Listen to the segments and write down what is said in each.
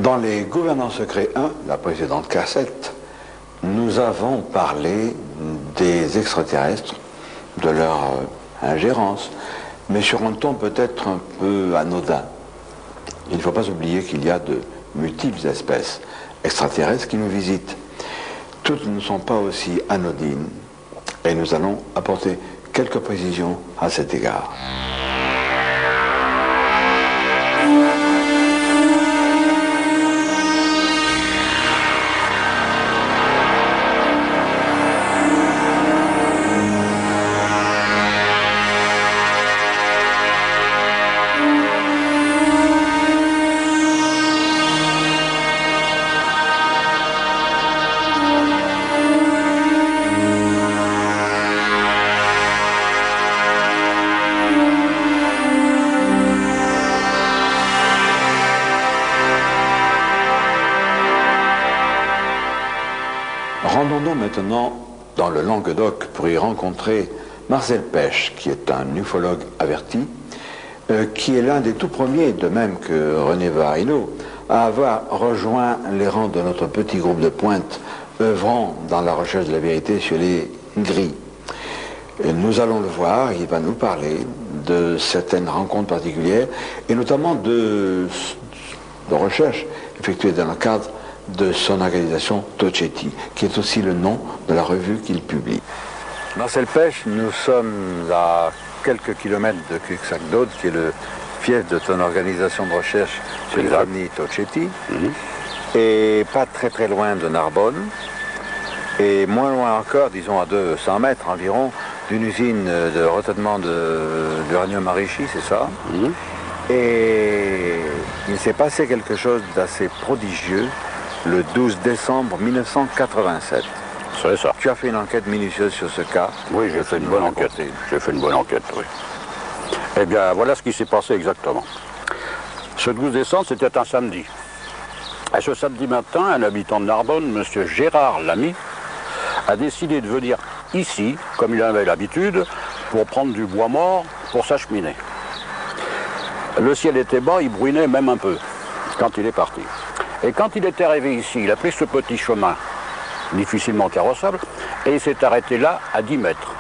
Dans les Gouvernants secrets 1, la précédente cassette, nous avons parlé des extraterrestres, de leur ingérence, mais sur un ton peut-être un peu anodin. Il ne faut pas oublier qu'il y a de multiples espèces extraterrestres qui nous visitent. Toutes ne sont pas aussi anodines, et nous allons apporter quelques précisions à cet égard. Rendons-nous maintenant dans le Languedoc pour y rencontrer Marcel Pêche, qui est un ufologue averti, qui est l'un des tout premiers, de même que René Varino, à avoir rejoint les rangs de notre petit groupe de pointe œuvrant dans la recherche de la vérité sur les gris. Et nous allons le voir, il va nous parler de certaines rencontres particulières et notamment de recherches effectuées dans le cadre de son organisation Tocetti, qui est aussi le nom de la revue qu'il publie. Marcel Pêche, nous sommes à quelques kilomètres de Cuxac-Dode, qui est le fief de ton organisation de recherche sur les ovnis Tocetti, et pas très très loin de Narbonne, et moins loin encore, disons à 200 mètres environ, d'une usine de retraitement d'uranium enrichi, c'est ça? Et il s'est passé quelque chose d'assez prodigieux le 12 décembre 1987. C'est ça. Tu as fait une enquête minutieuse sur ce cas. Oui, j'ai fait une bonne enquête. J'ai fait une bonne enquête, oui. Eh bien, voilà ce qui s'est passé exactement. Ce 12 décembre, c'était un samedi. Et ce samedi matin, un habitant de Narbonne, M. Gérard Lamy, a décidé de venir ici, comme il avait l'habitude, pour prendre du bois mort pour sa cheminée. Le ciel était bas, il bruinait même un peu quand il est parti. Et quand il est arrivé ici, il a pris ce petit chemin, difficilement carrossable, et il s'est arrêté là, à 10 mètres.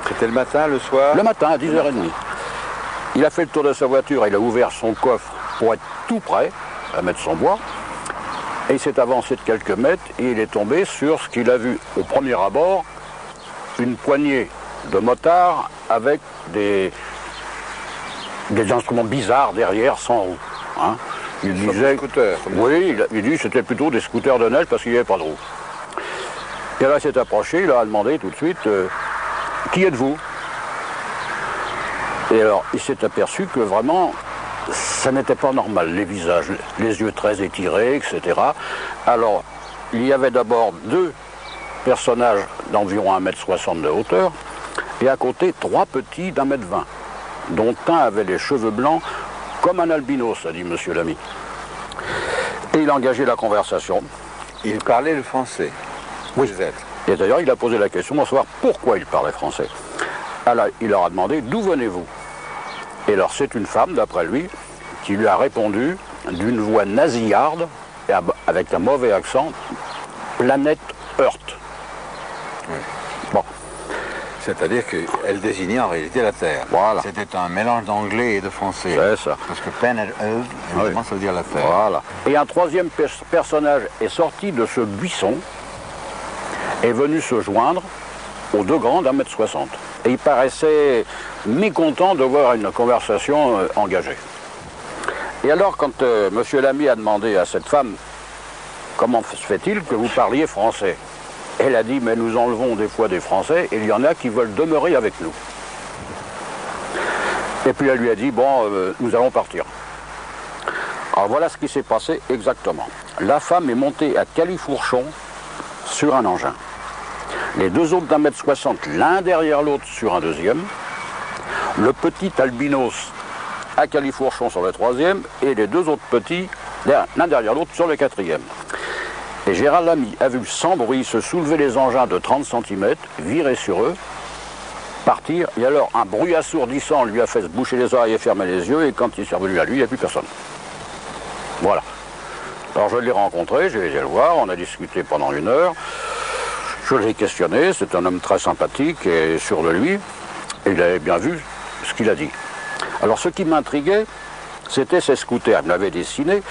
C'était le matin, le soir? Le matin, à 10h30. Il a fait le tour de sa voiture, il a ouvert son coffre pour être tout prêt à mettre son bois, et il s'est avancé de quelques mètres, et il est tombé sur ce qu'il a vu au premier abord, une poignée de motards avec des instruments bizarres derrière, sans roue. Hein. Il disait, oui, il dit que c'était plutôt des scooters de neige parce qu'il n'y avait pas de roue. Et là, il s'est approché, il a demandé tout de suite, qui êtes-vous? Et alors, il s'est aperçu que vraiment, ça n'était pas normal, les visages, les yeux très étirés, etc. Alors, il y avait d'abord deux personnages d'environ 1,60 m de hauteur, et à côté, trois petits d'1,20 m, dont un avait les cheveux blancs, comme un albinos, a dit M. Lamy. Et il a engagé la conversation. Il parlait le français. Oui. Et d'ailleurs, il a posé la question à savoir pourquoi il parlait français. Alors, il leur a demandé d'où venez-vous? Et alors, c'est une femme, d'après lui, qui lui a répondu d'une voix nasillarde, et avec un mauvais accent, planète Earth. Oui. Bon. C'est-à-dire qu'elle désignait en réalité la Terre. Voilà. C'était un mélange d'anglais et de français. C'est ça. Parce que Planet Earth, évidemment, ça veut dire la Terre. Voilà. Et un troisième personnage est sorti de ce buisson, est venu se joindre aux deux grands d'1,60 m. Et il paraissait mécontent de voir une conversation engagée. Et alors, quand M. Lamy a demandé à cette femme, comment se fait-il que vous parliez français? Elle a dit, mais nous enlevons des fois des Français et il y en a qui veulent demeurer avec nous. Et puis elle lui a dit, bon, nous allons partir. Alors voilà ce qui s'est passé exactement. La femme est montée à califourchon sur un engin. Les deux autres d'1,60 m, l'un derrière l'autre sur un deuxième. Le petit albinos à califourchon sur le troisième et les deux autres petits, l'un derrière l'autre sur le quatrième. Et Gérard Lamy a vu sans bruit se soulever les engins de 30 cm, virer sur eux, partir, et alors un bruit assourdissant lui a fait se boucher les oreilles et fermer les yeux, et quand il est revenu à lui, il n'y a plus personne. Voilà. Alors je l'ai rencontré, j'ai été le voir, on a discuté pendant 1 heure. Je l'ai questionné, c'est un homme très sympathique et sûr de lui. Et il avait bien vu ce qu'il a dit. Alors ce qui m'intriguait, c'était ces scooters. Il me l'avait dessiné.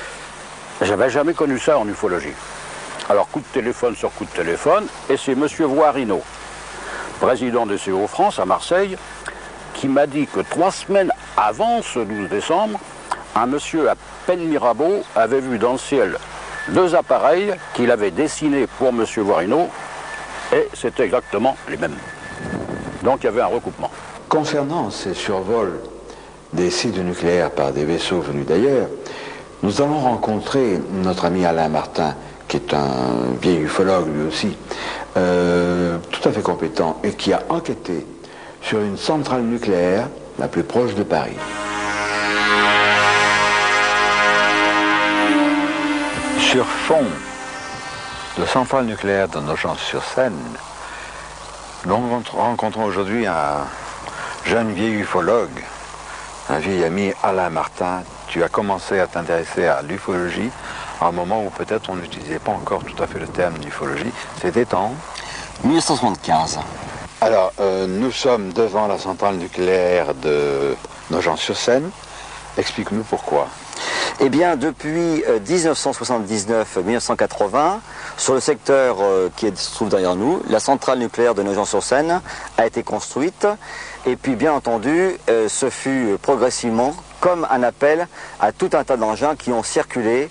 J'avais jamais connu ça en ufologie. Alors coup de téléphone sur coup de téléphone, et c'est M. Voirino, président de CO France à Marseille, qui m'a dit que 3 semaines avant ce 12 décembre, un monsieur à Penmirabeau avait vu dans le ciel 2 appareils qu'il avait dessinés pour M. Voirino, et c'était exactement les mêmes. Donc il y avait un recoupement. Concernant ces survols des sites nucléaires par des vaisseaux venus d'ailleurs, nous allons rencontrer notre ami Alain Martin, qui est un vieil ufologue lui aussi, tout à fait compétent, et qui a enquêté sur une centrale nucléaire la plus proche de Paris. Sur fond de centrale nucléaire de Nogent-sur-Seine, nous rencontrons aujourd'hui un jeune vieil ufologue, un vieil ami, Alain Martin. Tu as commencé à t'intéresser à l'ufologie à un moment où peut-être on n'utilisait pas encore tout à fait le terme d'ufologie. C'était en 1975. Alors, nous sommes devant la centrale nucléaire de Nogent-sur-Seine. Explique-nous pourquoi. Eh bien, depuis 1979-1980, sur le secteur qui se trouve derrière nous, la centrale nucléaire de Nogent-sur-Seine a été construite. Et puis, bien entendu, ce fut progressivement comme un appel à tout un tas d'engins qui ont circulé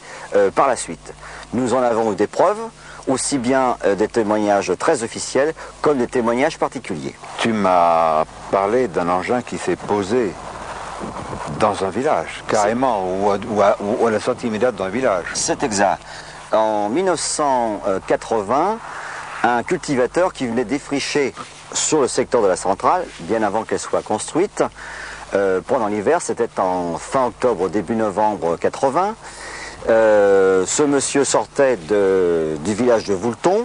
par la suite. Nous en avons eu des preuves, aussi bien des témoignages très officiels comme des témoignages particuliers. Tu m'as parlé d'un engin qui s'est posé dans un village, carrément, ou à la sortie immédiate d'un village. C'est exact. En 1980, un cultivateur qui venait défricher sur le secteur de la centrale, bien avant qu'elle soit construite, pendant l'hiver, c'était en fin octobre, début novembre 80. Ce monsieur sortait du village de Voulton.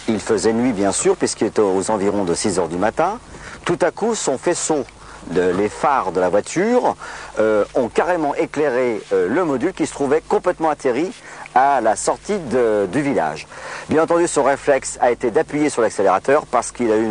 Il faisait nuit, bien sûr, puisqu'il était aux environs de 6 h du matin. Tout à coup, son faisceau, les phares de la voiture, ont carrément éclairé le module qui se trouvait complètement atterri à la sortie du village. Bien entendu, son réflexe a été d'appuyer sur l'accélérateur parce qu'il a eu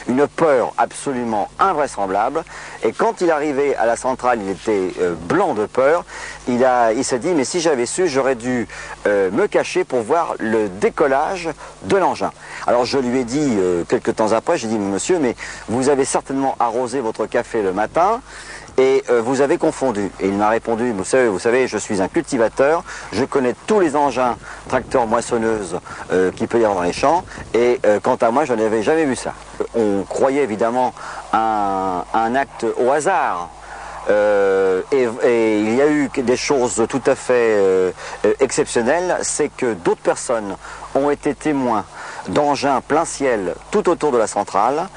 une peur absolument invraisemblable. Et quand il arrivait à la centrale, il était blanc de peur. Il s'est dit, mais si j'avais su, j'aurais dû me cacher pour voir le décollage de l'engin. Alors je lui ai dit, quelques temps après, j'ai dit, monsieur, mais vous avez certainement arrosé votre café le matin, et vous avez confondu. Et il m'a répondu, vous savez, je suis un cultivateur, je connais tous les engins tracteurs moissonneuses qu'il peut y avoir dans les champs, et quant à moi, je n'avais jamais vu ça. On croyait évidemment à un acte au hasard. Et il y a eu des choses tout à fait exceptionnelles, c'est que d'autres personnes ont été témoins d'engins plein ciel tout autour de la centrale,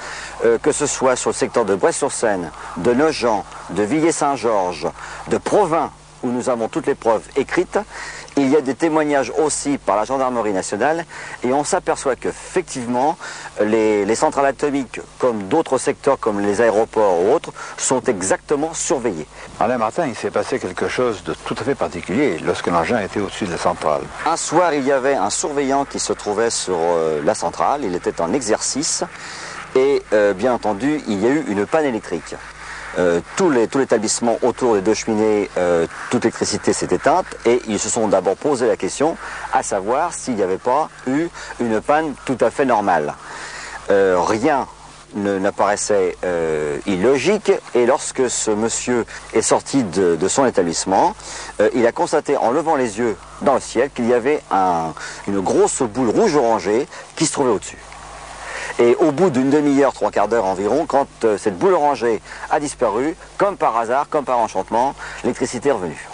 que ce soit sur le secteur de Brest-sur-Seine, de Nogent, de Villiers-Saint-Georges, de Provins, où nous avons toutes les preuves écrites. Il y a des témoignages aussi par la gendarmerie nationale, et on s'aperçoit qu'effectivement, les centrales atomiques, comme d'autres secteurs comme les aéroports ou autres, sont exactement surveillés. Alain Martin, il s'est passé quelque chose de tout à fait particulier lorsque l'engin était au-dessus de la centrale. Un soir, il y avait un surveillant qui se trouvait sur la centrale, il était en exercice, et bien entendu, il y a eu une panne électrique. Tout l'établissement autour des 2 cheminées, toute l'électricité s'est éteinte, et ils se sont d'abord posé la question à savoir s'il n'y avait pas eu une panne tout à fait normale. Rien n'apparaissait illogique, et lorsque ce monsieur est sorti de son établissement, il a constaté en levant les yeux dans le ciel qu'il y avait une grosse boule rouge orangée qui se trouvait au-dessus. Et au bout d'une demi-heure, 3/4 d'heure environ, quand cette boule orangée a disparu, comme par hasard, comme par enchantement, l'électricité est revenue.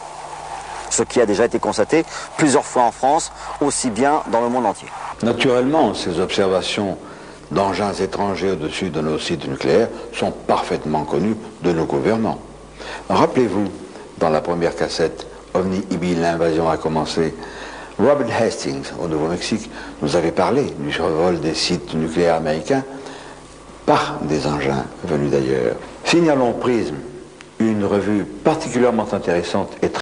Ce qui a déjà été constaté plusieurs fois en France, aussi bien dans le monde entier. Naturellement, ces observations d'engins étrangers au-dessus de nos sites nucléaires sont parfaitement connues de nos gouvernants. Rappelez-vous, dans la première cassette, OVNI Ibil, l'invasion a commencé, Robert Hastings, au Nouveau-Mexique, nous avait parlé du survol des sites nucléaires américains par des engins venus d'ailleurs. Signalons Prism, une revue particulièrement intéressante et